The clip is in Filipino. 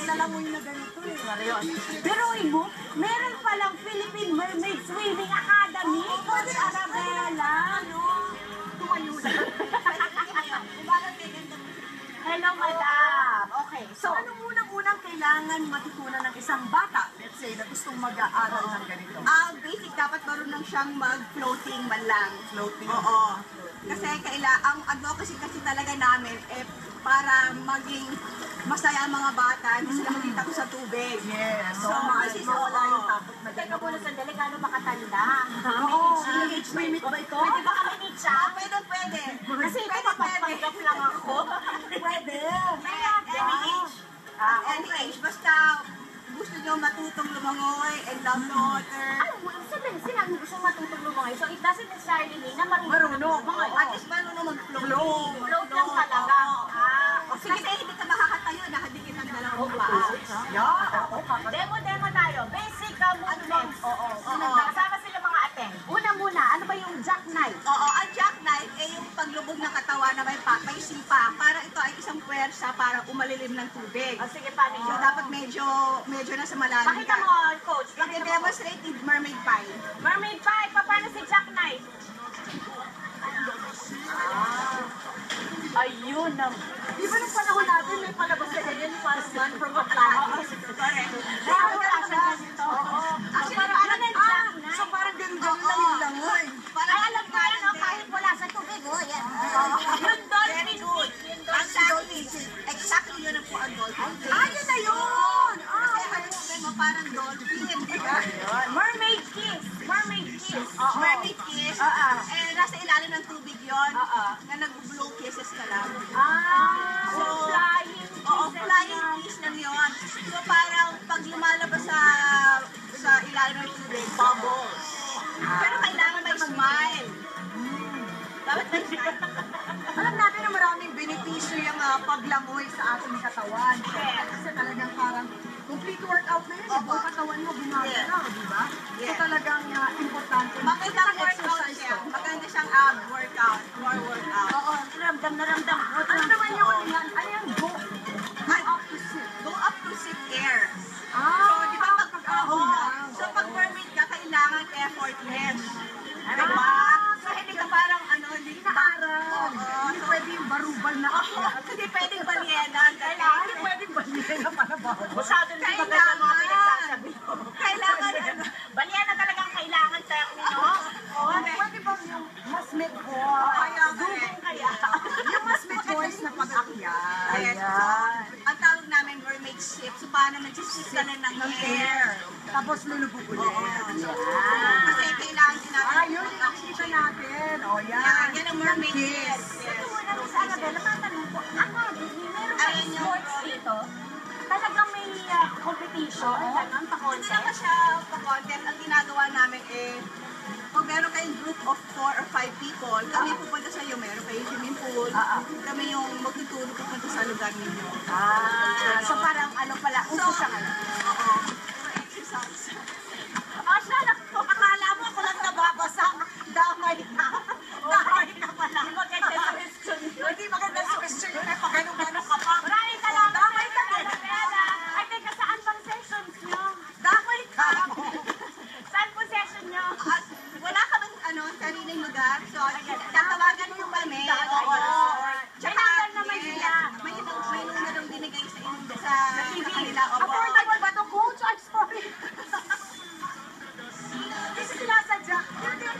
lalamoy na ganito eh. Biruin mo, meron palang Philippine Mermaid Swimming Academy. Coach Arabella. Tumayo lang. Hello, madam. Okay, so, Anong unang-unang kailangan matutunan ng isang bata, let's say, na gustong mag-aaral ng ganito? Basic, dapat marunong siyang mag-floating man lang. Floating. Oo. Kasi ang advocacy kasi talaga namin, para maging masaya ang mga bata, hindi sila maging takot sa tubig. Yes. So, kasi mawala yung takot na teka gano'n. muna sandali, gano'n ba katanda? Oo, may limit ba ito? Pwede ba kami ni Cha? Pwede. Kasi papapanggap lang ako. Pwede. Any age. Basta gusto nyo matutong lumangoy and love the water. Sabihin, sinabi gusto matutong lumangoy. So, it doesn't necessarily mean na marunong lumangoy. At least marunong mag-float. Float lang talaga. Kasi hindi ka makakatayo, nakadikit ang dalawang paa. Demo tayo. Basic movement. Oo. Kasama sila mga attend. Una muna, ano ba yung jackknife? Oo, ang jackknife ay yung paglubog ng katawan na may simpa. Para ito ay isang puwersa para umalilim ng tubig. Sige, paano So, yun? dapat medyo nasa malalim Pakita ka. mo, coach. I-demonstrate with mermaid pie. Mermaid pie, paano si jackknife? Ayun na. Di ba nung panahon natin may palabas na ganyan para man from a planet? Wala siya ganito. Actually, So parang ganun lang yung langoy. Ay, alam ko yan, kahit wala sa tubig, yan. Yung dolphin Very good. kick. Exactly yun ang po ang dolphin. Yun na yun! Kasi halusin mo parang dolphin. Mermaid kiss. Mermaid kiss. Mermaid kiss. Nasa ilalim ng tubig yun. Na nag-blow kisses ka lang. So, flying kiss. Oo, flying kiss lang yun. So parang pag lumalabas sa ilalim ng tubig, bubbles. Pero kailangan may smile. Dapat may smile. Alam natin na maraming benepisyo yung paglangoy sa ating katawan. Kasi talagang parang complete workout na yun. Buong katawan mo gumagana, di ba? So talagang importante. Magandang workout exercise siya. to. Maganda siyang ab workout. More workout. Oo, ramdam na ramdam. Ano naman yung yan? Ano yung go? Up to sit. Go up to sit air. So, di ba so pag mermaid ka, kailangan effortless. Diba? So hindi ka parang hindi ka Naaral. Hindi pwede yung barubal na ako. hindi pwedeng balyena. Hindi pwedeng balihin na pala ba? Masyado na maganda mga pinagsasabi mo. Kailangan Balyena talagang kailangan termino. Pwede ba yung mas may Dugong Kaya, yung mas may voice na pag-akyat? Yes. So, ang tawag namin mermaid ship. So paano nagsisip ka na ng air? Tapos lulubog ulit. Kasi kailangan din natin. Yun yung nakikita natin. Yan ang mermaid kiss. ito muna sa Annabelle, matanong ko, academy, meron ba Ayun yung- sports dito? Talagang may competition, ganun, Hindi pa-contest? naman siya pa-content. Ang ginagawa namin kung meron kayong group of 4 or 5 people, kami pupunta sa iyo, meron kayong swimming pool, kami yung magtutulog pupunta sa lugar ninyo. So parang ano pala, uso siya ngayon. Oo. Exercise. Siya lang po, akala mo ako lang nababasa, damay na. Damay na pala. Hindi maganda sa question yun. Hindi maganda sa question yun. Pag ganun-ganun ka pa. Maraming salamat. Damay ka na. Ay, teka, saan bang sessions nyo? Damay ka. Saan po session nyo? At wala kaming sariling lugar. So, tatawagan mo kami. May number naman sila. May numerong binigay sa kanila. Affordable ba ito, coach? I'm sorry. Hindi sila sadya. Yung